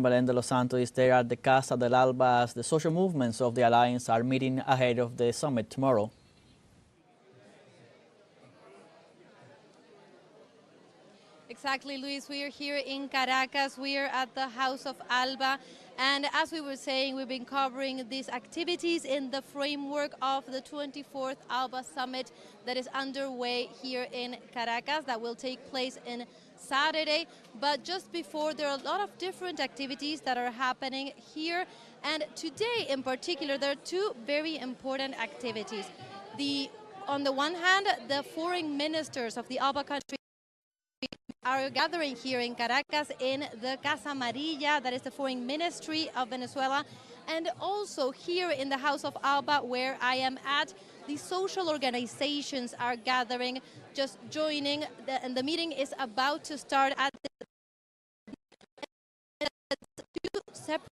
Belén de los Santos is there at the Casa del Alba as the social movements of the Alliance are meeting ahead of the summit tomorrow. Exactly, Luis. We are here in Caracas. We are at the House of Alba. And as we were saying, we've been covering these activities in the framework of the 24th ALBA Summit that is underway here in Caracas, that will take place in Saturday. But just before, there are a lot of different activities that are happening here. And today in particular, there are two very important activities. On the one hand, the foreign ministers of the ALBA countries are gathering here in Caracas in the Casa Amarilla, that is the Foreign Ministry of Venezuela, and also here in the House of Alba, where I am at, the social organizations are gathering, just joining, and the meeting is about to start at two separate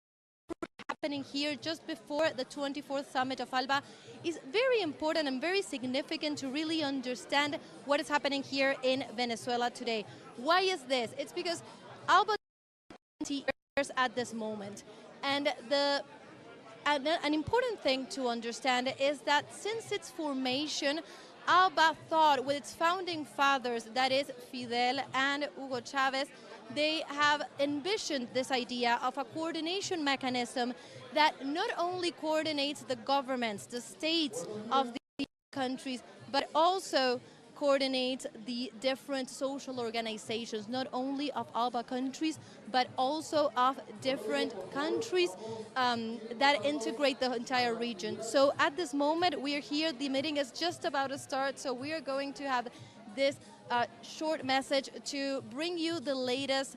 happening here just before the 24th Summit of ALBA is very important and very significant to really understand what is happening here in Venezuela today. Why is this? It's because ALBA is 20 years at this moment. And an important thing to understand is that since its formation, ALBA thought with its founding fathers, that is Fidel and Hugo Chavez, they have envisioned this idea of a coordination mechanism that not only coordinates the governments, the states of the countries, but also coordinates the different social organizations, not only of ALBA countries, but also of different countries that integrate the entire region. So at this moment, we are here, the meeting is just about to start, so we are going to have this short message to bring you the latest.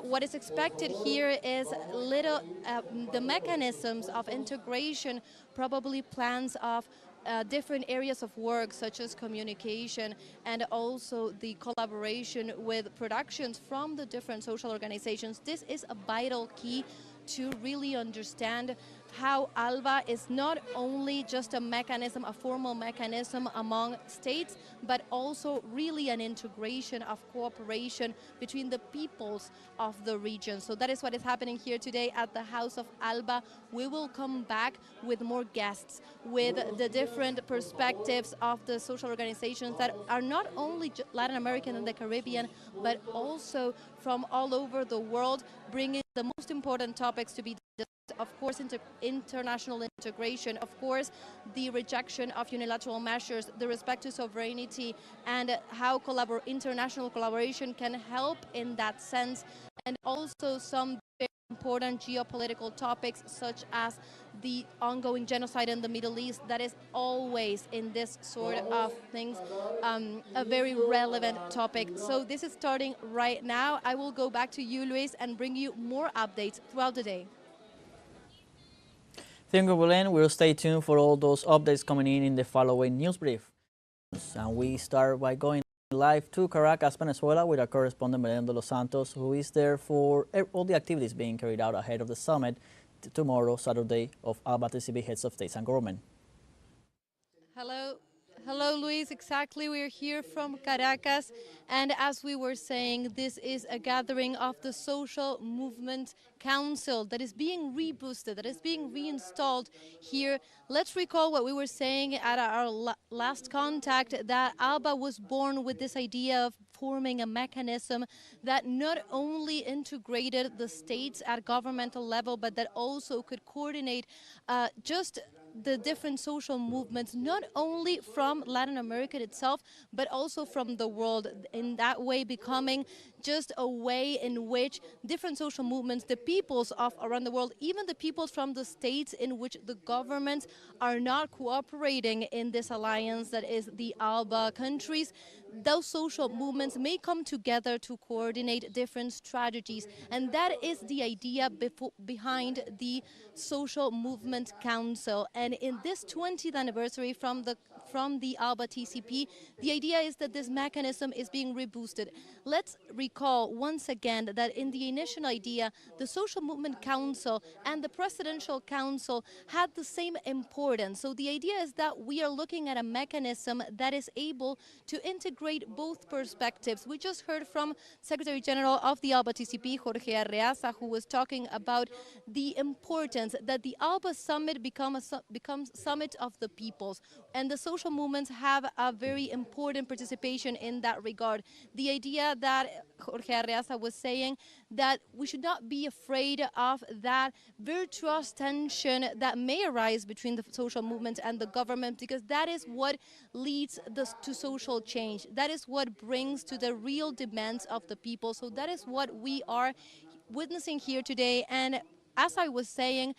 What is expected here is the mechanisms of integration, probably plans of different areas of work, such as communication, and also the collaboration with productions from the different social organizations. This is a vital key to really understand how ALBA is not only just a mechanism, a formal mechanism among states, but also really an integration of cooperation between the peoples of the region. So that is what is happening here today at the House of ALBA. We will come back with more guests, with the different perspectives of the social organizations that are not only Latin American and the Caribbean, but also from all over the world, bringing the most important topics to be discussed. Of course, international integration, of course, the rejection of unilateral measures, the respect to sovereignty, and how international collaboration can help in that sense, and also some very important geopolitical topics such as the ongoing genocide in the Middle East. That is always in this sort of things a very relevant topic. So this is starting right now. I will go back to you, Luis, and bring you more updates throughout the day. Thank you, Belén. We'll stay tuned for all those updates coming in the following news brief. And we start by going live to Caracas, Venezuela, with our correspondent Belén de los Santos, who is there for all the activities being carried out ahead of the summit tomorrow, Saturday, of ALBA TCP Heads of States and Government. Hello, Luis. Exactly. We're here from Caracas. And as we were saying, this is a gathering of the Social Movement Council that is being reboosted, that is being reinstalled here. Let's recall what we were saying at our last contact, that ALBA was born with this idea of forming a mechanism that not only integrated the states at governmental level, but that also could coordinate just the different social movements, not only from Latin America itself, but also from the world, in that way becoming just a way in which different social movements, the peoples of around the world, even the peoples from the states in which the governments are not cooperating in this alliance that is the ALBA countries, those social movements may come together to coordinate different strategies. And that is the idea behind the Social Movement Council. And in this 20th anniversary from the ALBA TCP, the idea is that this mechanism is being reboosted. Let's recall recall once again that in the initial idea, the Social Movement Council and the Presidential Council had the same importance. So the idea is that we are looking at a mechanism that is able to integrate both perspectives. We just heard from Secretary General of the ALBA TCP, Jorge Arreaza, who was talking about the importance that the ALBA Summit becomes Summit of the Peoples. And the social movements have a very important participation in that regard. The idea that Jorge Arreaza was saying that we should not be afraid of that virtuous tension that may arise between the social movement and the government, because that is what leads to social change. That is what brings to the real demands of the people. So that is what we are witnessing here today. And as I was saying,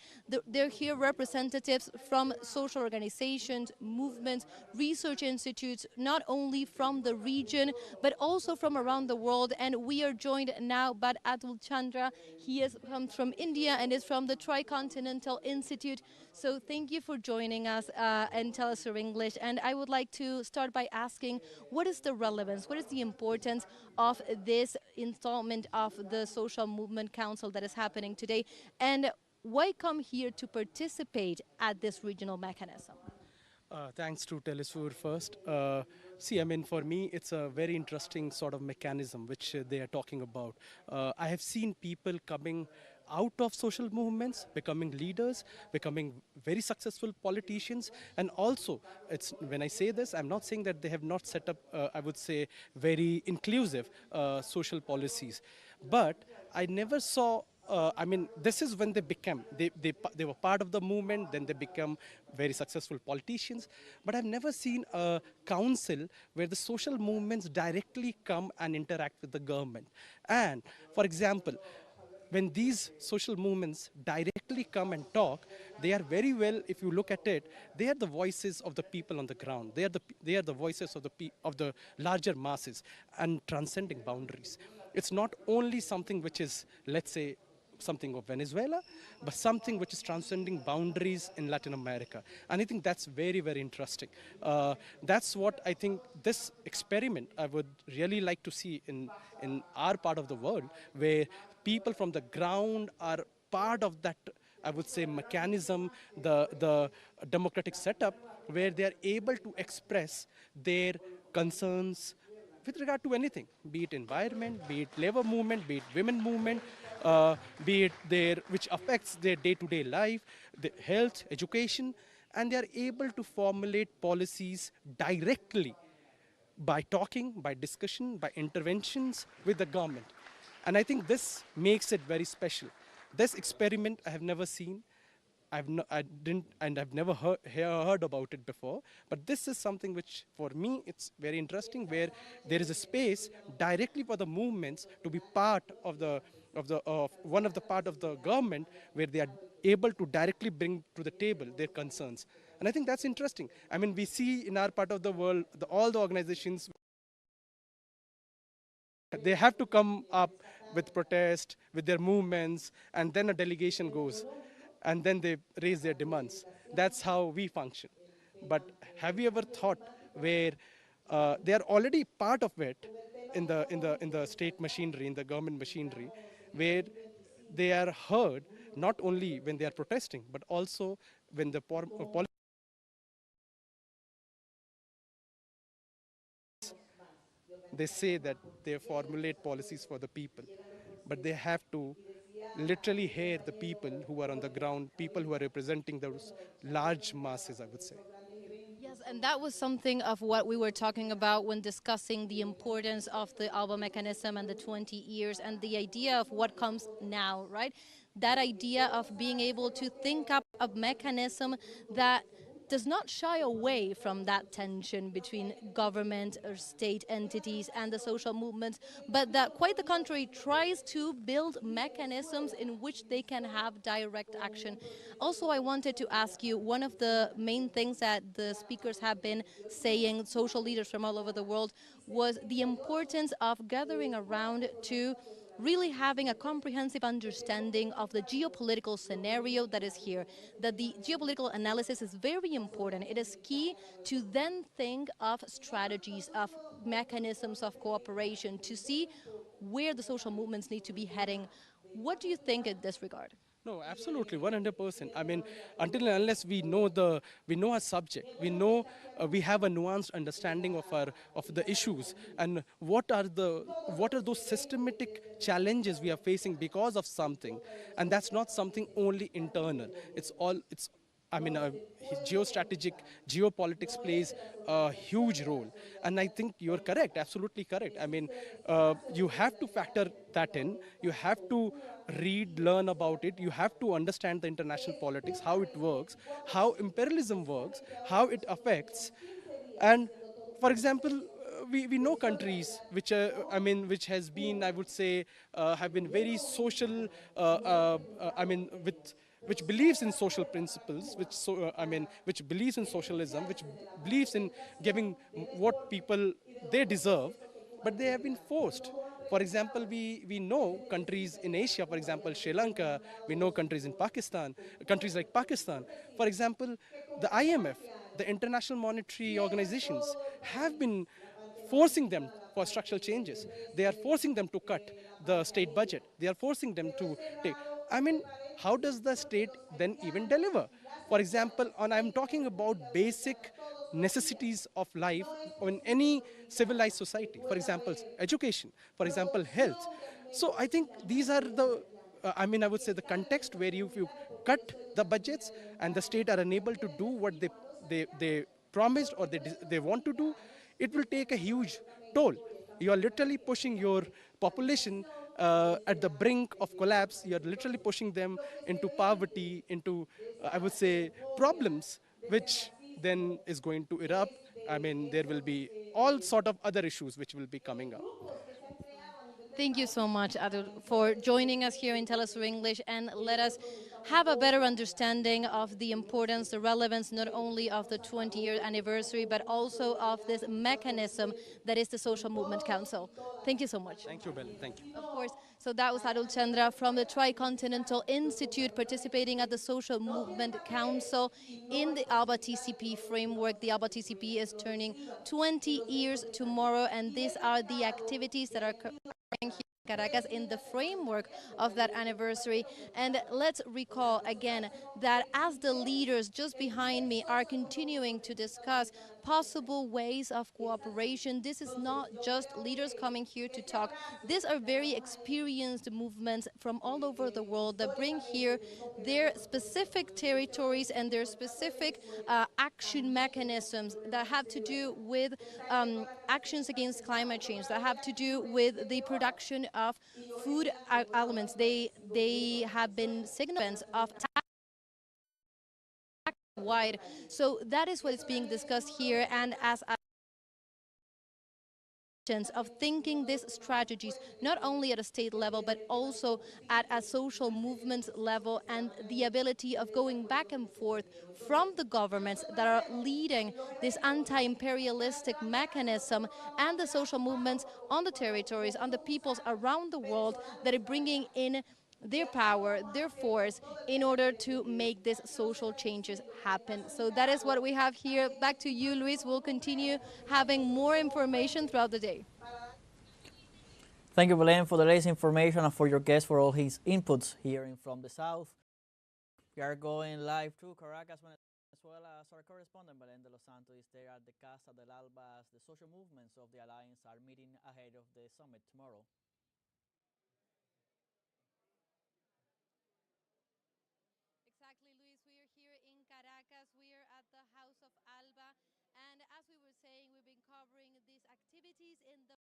they're here representatives from social organizations, movements, research institutes, not only from the region, but also from around the world. And we are joined now by Atul Chandra. Comes from India and is from the Tricontinental Institute. So thank you for joining us in teleSUR English. And I would like to start by asking, what is the relevance, what is the importance of this installment of the Social Movement Council that is happening today? And why come here to participate at this regional mechanism? Thanks to teleSUR first. See, I mean, for me, it's a very interesting sort of mechanism which they are talking about. I have seen people coming out of social movements, becoming leaders, becoming very successful politicians, and also, it's when I say this, I'm not saying that they have not set up, I would say, very inclusive social policies, but I never saw I mean, this is when they became, they were part of the movement, then they become very successful politicians. But I've never seen a council where the social movements directly come and interact with the government. And for example, when these social movements directly come and talk, they are very well, if you look at it, they are the voices of the people on the ground. They are the voices of the larger masses and transcending boundaries. It's not only something which is, let's say, something of Venezuela, but something which is transcending boundaries in Latin America. And I think that's very, very interesting. That's what I think this experiment I would really like to see in our part of the world, where people from the ground are part of that, I would say, mechanism, the democratic setup, where they are able to express their concerns with regard to anything, be it environment, be it labor movement, be it women movement, be it which affects their day-to-day life, the health, education, and they are able to formulate policies directly by talking, by discussion, by interventions with the government. And I think this makes it very special. This experiment I have never seen. I didn't, and I've never heard about it before. But this is something which, for me, it's very interesting, where there is a space directly for the movements to be part of one of the part of the government, where they are able to directly bring to the table their concerns. And I think that's interesting. I mean, we see in our part of the world, all the organizations, they have to come up with protest, with their movements, and then a delegation goes, and then they raise their demands. That's how we function. But have you ever thought where they are already part of it in the state machinery, in the government machinery, where they are heard not only when they are protesting, but also when the they say that they formulate policies for the people, but they have to literally hear the people who are on the ground, people who are representing those large masses, I would say. Yes, and that was something of what we were talking about when discussing the importance of the ALBA mechanism and the 20 years and the idea of what comes now, right? That idea of being able to think up a mechanism that does not shy away from that tension between government or state entities and the social movements, but that quite the contrary tries to build mechanisms in which they can have direct action. Also, I wanted to ask you, one of the main things that the speakers have been saying, social leaders from all over the world, was the importance of gathering around to really having a comprehensive understanding of the geopolitical scenario that is here, that the geopolitical analysis is very important. It is key to then think of strategies, of mechanisms of cooperation, to see where the social movements need to be heading. What do you think in this regard? No, absolutely, 100%. I mean, until and unless we know our subject, we have a nuanced understanding of the issues and what are those systematic challenges we are facing because of something, and that's not something only internal. It's I mean, geostrategic, geopolitics plays a huge role. And I think you're correct, absolutely correct. I mean, you have to factor that in. You have to read, learn about it. You have to understand the international politics, how it works, how imperialism works, how it affects. And for example, we know countries which which has been, I would say, have been very social, which believes in social principles, which believes in socialism, which believes in giving what people they deserve, but they have been forced. For example, we know countries in Asia, for example, Sri Lanka, we know countries in Pakistan, countries like Pakistan. For example, the IMF, the International Monetary Organizations, have been forcing them for structural changes. They are forcing them to cut the state budget. They are forcing them to take. I mean, how does the state then even deliver? For example, I'm talking about basic necessities of life in any civilized society. For example, education, for example, health. So I think these are I would say the context where if you cut the budgets and the state are unable to do what they promised or they want to do, it will take a huge toll. You are literally pushing your population at the brink of collapse. You are literally pushing them into poverty, into, I would say, problems, which then is going to erupt. I mean, there will be all sort of other issues which will be coming up. Thank you so much, Adul, for joining us here in teleSUR English and let us have a better understanding of the importance, the relevance not only of the 20-year anniversary, but also of this mechanism that is the Social Movement Council. Thank you so much. Thank you, Belen. Thank you. Of course. So that was Adul Chandra from the Tricontinental Institute participating at the Social Movement Council in the ALBA TCP framework. The ALBA TCP is turning 20 years tomorrow, and these are the activities that are here in Caracas in the framework of that anniversary. And let's recall again that as the leaders just behind me are continuing to discuss possible ways of cooperation, this is not just leaders coming here to talk. These are very experienced movements from all over the world that bring here their specific territories and their specific action mechanisms that have to do with actions against climate change, that have to do with the production of food elements. They have been signals of wide. So that is what is being discussed here, and as of thinking these strategies not only at a state level but also at a social movement level, and the ability of going back and forth from the governments that are leading this anti-imperialistic mechanism and the social movements on the territories, on the peoples around the world that are bringing in their power, their force, in order to make these social changes happen. So that is what we have here. Back to you, Luis. We'll continue having more information throughout the day. Thank you, Belen, for the latest information and for your guest for all his inputs here from the South. We are going live to Caracas, Venezuela, as our correspondent Belen de los Santos is there at the Casa del Alba as the social movements of the Alliance are meeting ahead of the summit tomorrow. Exactly, Luis. We are here in Caracas. We are at the House of Alba. And as we were saying, we've been covering these activities in the